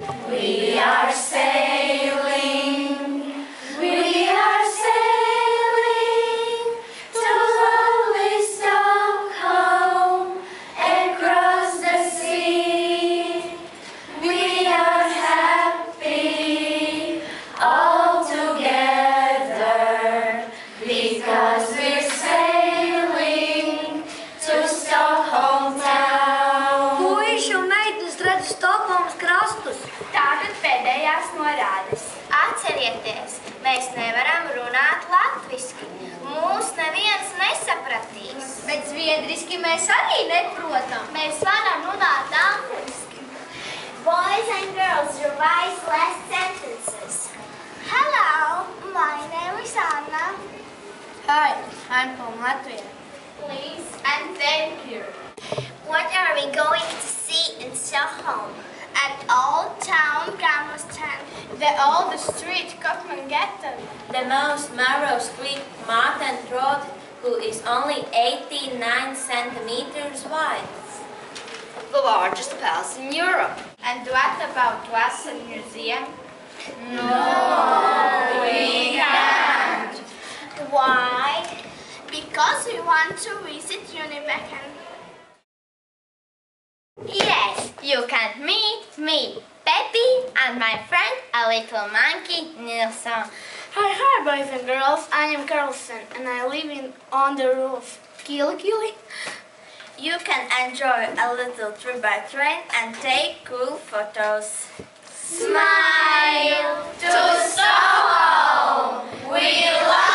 We are sailing, we are sailing to lovely Stockholm across the sea. We are happy all together because we're sailing to Stockholm town. Puiši un meitenes redz Stokholmas krastus. Tātad pēdējās norādes. Atcerieties, mēs nevaram runāt latviski. Mūs neviens nesapratīs. Bet zviedriski mēs arī neprotam. Mēs varam runāt angliski. Boys and girls, revise last sentences. Hello, my name is Anna. Hi, I'm from Latvia. Please and thank you. What are we going to see in Stockholm? An old town, Gamla stan. The oldest street, Kopmangetten. The most narrow street, Martin Road, who is only 89 centimeters wide. The largest palace in Europe. And what about Wasser Museum? No, we can't. Why? Because we want to visit Unibecken. Yes, you can meet me, Peppy, and my friend, a little monkey, Nilsson. Hi, boys and girls. I am Carlson, and I live on the roof. Kili. You can enjoy a little trip by train and take cool photos. Smile to Stockholm. We love